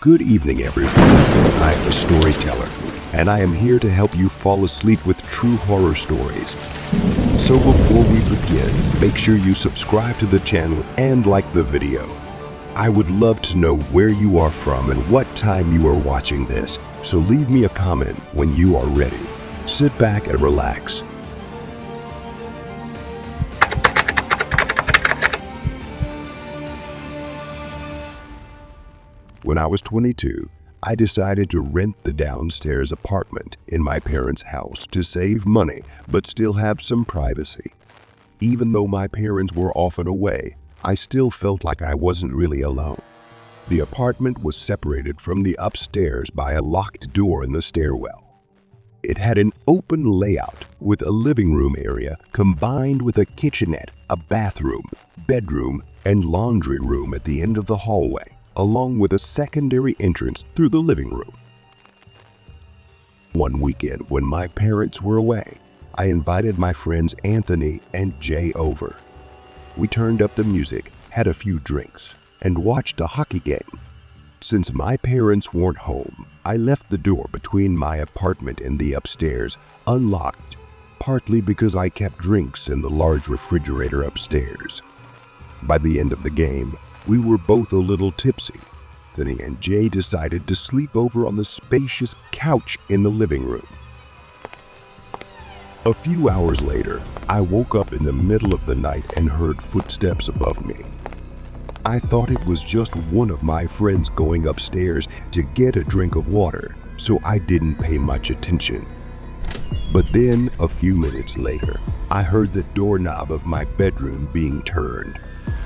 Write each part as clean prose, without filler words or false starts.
Good evening, everyone. I'm a storyteller, and I am here to help you fall asleep with true horror stories. So before we begin, make sure you subscribe to the channel and like the video. I would love to know where you are from and what time you are watching this, so leave me a comment when you are ready. Sit back and relax. When I was 22, I decided to rent the downstairs apartment in my parents' house to save money but still have some privacy. Even though my parents were often away, I still felt like I wasn't really alone. The apartment was separated from the upstairs by a locked door in the stairwell. It had an open layout with a living room area combined with a kitchenette, a bathroom, bedroom, and laundry room at the end of the hallway, along with a secondary entrance through the living room. One weekend when my parents were away, I invited my friends Anthony and Jay over. We turned up the music, had a few drinks, and watched a hockey game. Since my parents weren't home, I left the door between my apartment and the upstairs unlocked, partly because I kept drinks in the large refrigerator upstairs. By the end of the game, we were both a little tipsy. Anthony and Jay decided to sleep over on the spacious couch in the living room. A few hours later, I woke up in the middle of the night and heard footsteps above me. I thought it was just one of my friends going upstairs to get a drink of water, so I didn't pay much attention. But then, a few minutes later, I heard the doorknob of my bedroom being turned.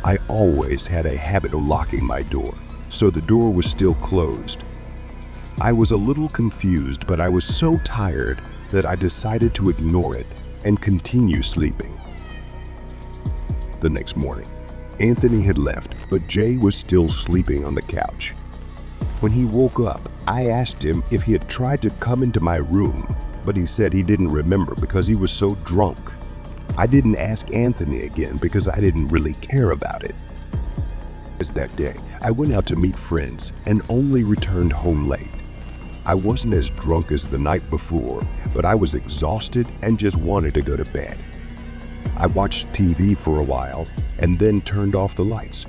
I always had a habit of locking my door, so the door was still closed. I was a little confused, but I was so tired that I decided to ignore it and continue sleeping. The next morning, Anthony had left, but Jay was still sleeping on the couch. When he woke up, I asked him if he had tried to come into my room, but he said he didn't remember because he was so drunk. I didn't ask Anthony again because I didn't really care about it. As that day, I went out to meet friends and only returned home late. I wasn't as drunk as the night before, but I was exhausted and just wanted to go to bed. I watched TV for a while and then turned off the lights.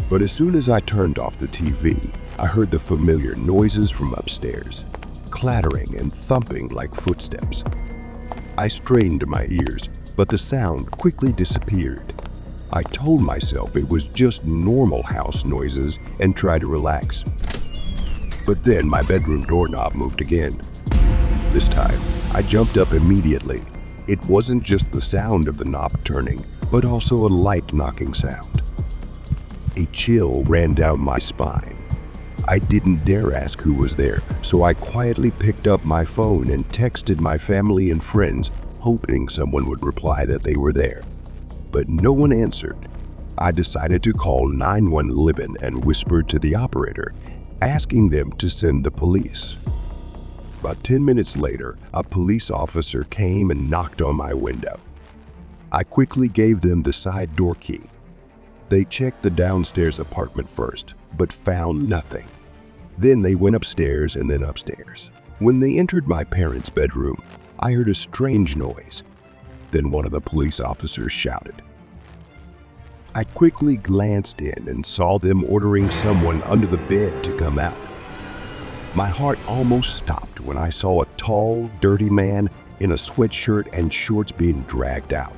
But as soon as I turned off the TV, I heard the familiar noises from upstairs, clattering and thumping like footsteps. I strained my ears, but the sound quickly disappeared. I told myself it was just normal house noises and tried to relax. But then my bedroom doorknob moved again. This time, I jumped up immediately. It wasn't just the sound of the knob turning, but also a light knocking sound. A chill ran down my spine. I didn't dare ask who was there, so I quietly picked up my phone and texted my family and friends, hoping someone would reply that they were there. But no one answered. I decided to call 911 and whispered to the operator, asking them to send the police. About 10 minutes later, a police officer came and knocked on my window. I quickly gave them the side door key. They checked the downstairs apartment first, but found nothing. Then they went upstairs and then upstairs. When they entered my parents' bedroom, I heard a strange noise. Then one of the police officers shouted. I quickly glanced in and saw them ordering someone under the bed to come out. My heart almost stopped when I saw a tall, dirty man in a sweatshirt and shorts being dragged out.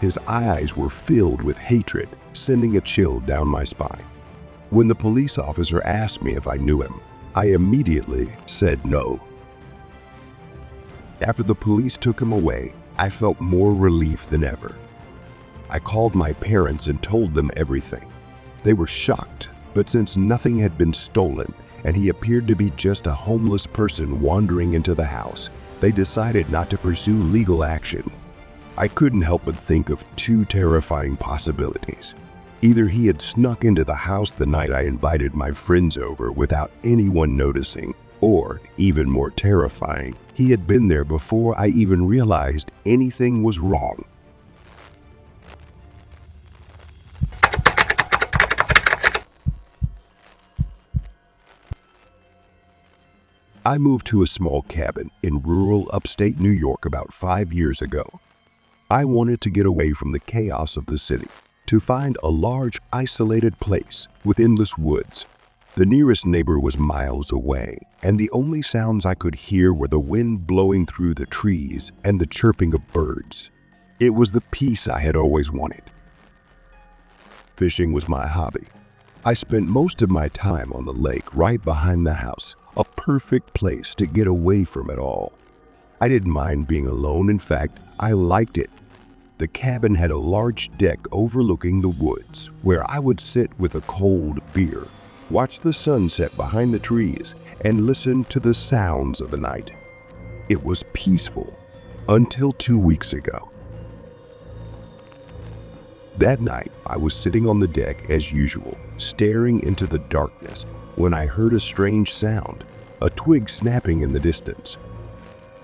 His eyes were filled with hatred, sending a chill down my spine. When the police officer asked me if I knew him, I immediately said no. After the police took him away, I felt more relief than ever. I called my parents and told them everything. They were shocked, but since nothing had been stolen and he appeared to be just a homeless person wandering into the house, they decided not to pursue legal action. I couldn't help but think of two terrifying possibilities. Either he had snuck into the house the night I invited my friends over without anyone noticing, or, even more terrifying, he had been there before I even realized anything was wrong. I moved to a small cabin in rural upstate New York about 5 years ago. I wanted to get away from the chaos of the city, to find a large, isolated place with endless woods. The nearest neighbor was miles away, and the only sounds I could hear were the wind blowing through the trees and the chirping of birds. It was the peace I had always wanted. Fishing was my hobby. I spent most of my time on the lake right behind the house, a perfect place to get away from it all. I didn't mind being alone. In fact, I liked it. The cabin had a large deck overlooking the woods where I would sit with a cold beer, watch the sunset behind the trees, and listen to the sounds of the night. It was peaceful until 2 weeks ago. That night, I was sitting on the deck as usual, staring into the darkness, when I heard a strange sound, a twig snapping in the distance.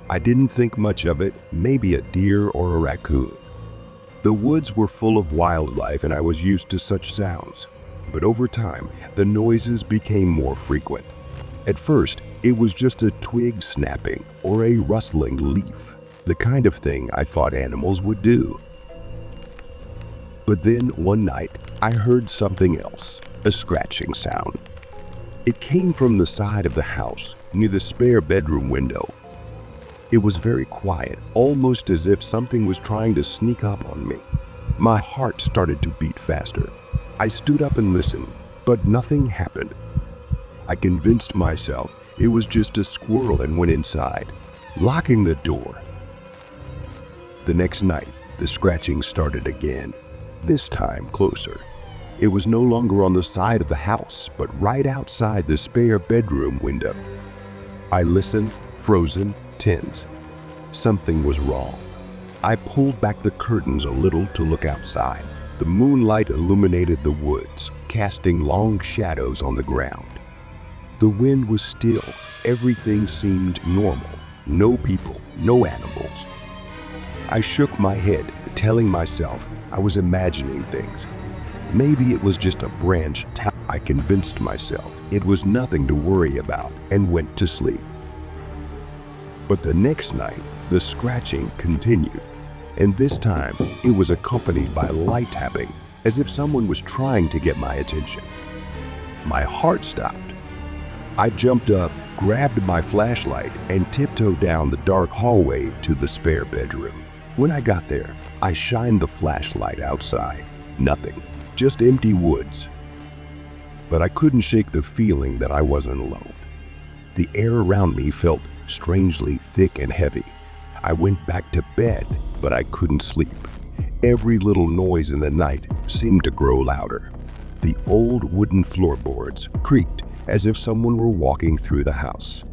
I didn't think much of it, maybe a deer or a raccoon. The woods were full of wildlife and I was used to such sounds. But over time, the noises became more frequent. At first, it was just a twig snapping or a rustling leaf, the kind of thing I thought animals would do. But then one night, I heard something else, a scratching sound. It came from the side of the house, near the spare bedroom window. It was very quiet, almost as if something was trying to sneak up on me. My heart started to beat faster. I stood up and listened, but nothing happened. I convinced myself it was just a squirrel and went inside, locking the door. The next night, the scratching started again, this time closer. It was no longer on the side of the house, but right outside the spare bedroom window. I listened, frozen, tense. Something was wrong. I pulled back the curtains a little to look outside. The moonlight illuminated the woods, casting long shadows on the ground. The wind was still. Everything seemed normal. No people, no animals. I shook my head, telling myself I was imagining things. Maybe it was just a branch. I convinced myself it was nothing to worry about and went to sleep. But the next night, the scratching continued, and this time it was accompanied by light tapping, as if someone was trying to get my attention. My heart stopped. I jumped up, grabbed my flashlight, and tiptoed down the dark hallway to the spare bedroom. When I got there, I shined the flashlight outside. Nothing. Just empty woods. But I couldn't shake the feeling that I wasn't alone. The air around me felt strangely thick and heavy. I went back to bed, but I couldn't sleep. Every little noise in the night seemed to grow louder. The old wooden floorboards creaked as if someone were walking through the house.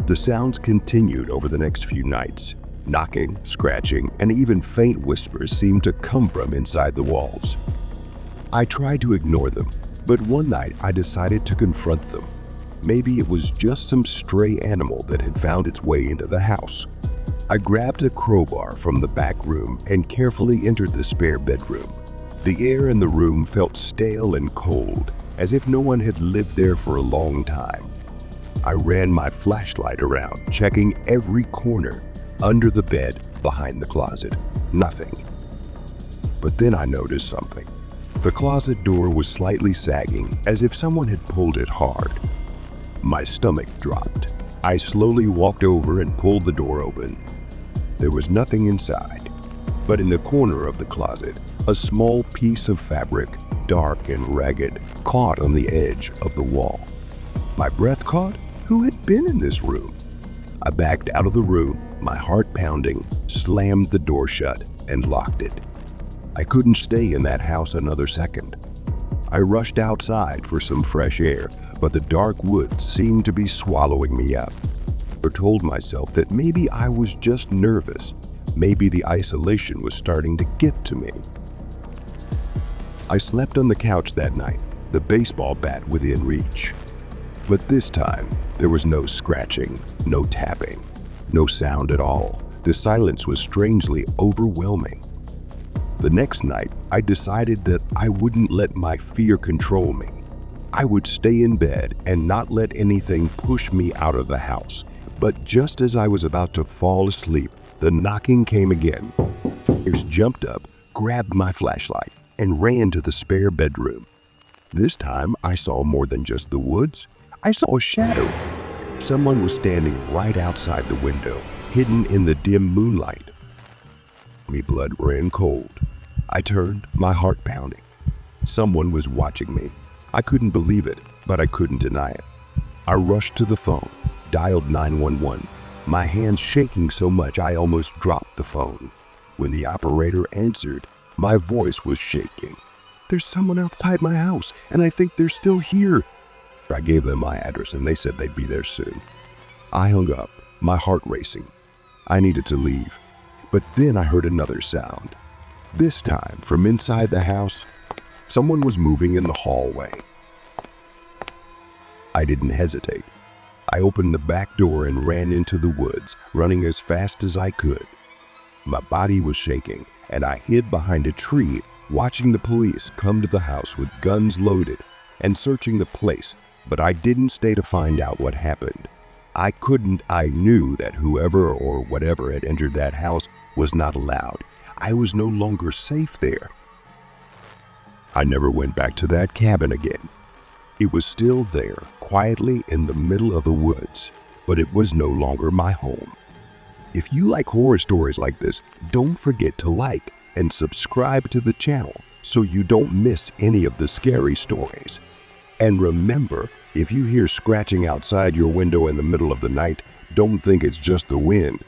The sounds continued over the next few nights. Knocking, scratching, and even faint whispers seemed to come from inside the walls. I tried to ignore them, but one night I decided to confront them. Maybe it was just some stray animal that had found its way into the house. I grabbed a crowbar from the back room and carefully entered the spare bedroom. The air in the room felt stale and cold, as if no one had lived there for a long time. I ran my flashlight around, checking every corner. Under the bed, behind the closet, nothing. But then I noticed something. The closet door was slightly sagging, as if someone had pulled it hard. My stomach dropped. I slowly walked over and pulled the door open. There was nothing inside, but in the corner of the closet, a small piece of fabric, dark and ragged, caught on the edge of the wall. My breath caught. Who had been in this room? I backed out of the room, my heart pounding, slammed the door shut, and locked it. I couldn't stay in that house another second. I rushed outside for some fresh air, but the dark woods seemed to be swallowing me up. I told myself that maybe I was just nervous. Maybe the isolation was starting to get to me. I slept on the couch that night, the baseball bat within reach. But this time, there was no scratching, no tapping, no sound at all. The silence was strangely overwhelming. The next night, I decided that I wouldn't let my fear control me. I would stay in bed and not let anything push me out of the house. But just as I was about to fall asleep, the knocking came again. I jumped up, grabbed my flashlight, and ran to the spare bedroom. This time, I saw more than just the woods. I saw a shadow. Someone was standing right outside the window, hidden in the dim moonlight. My blood ran cold. I turned, my heart pounding. Someone was watching me. I couldn't believe it, but I couldn't deny it. I rushed to the phone, dialed 911, my hands shaking so much I almost dropped the phone. When the operator answered, my voice was shaking. "There's someone outside my house, and I think they're still here." I gave them my address, and they said they'd be there soon. I hung up, my heart racing. I needed to leave, but then I heard another sound. This time, from inside the house, someone was moving in the hallway. I didn't hesitate. I opened the back door and ran into the woods, running as fast as I could. My body was shaking, and I hid behind a tree, watching the police come to the house with guns loaded and searching the place, but I didn't stay to find out what happened. I knew that whoever or whatever had entered that house was not allowed. I was no longer safe there. I never went back to that cabin again. It was still there, quietly in the middle of the woods, but it was no longer my home. If you like horror stories like this, don't forget to like and subscribe to the channel so you don't miss any of the scary stories. And remember, if you hear scratching outside your window in the middle of the night, don't think it's just the wind.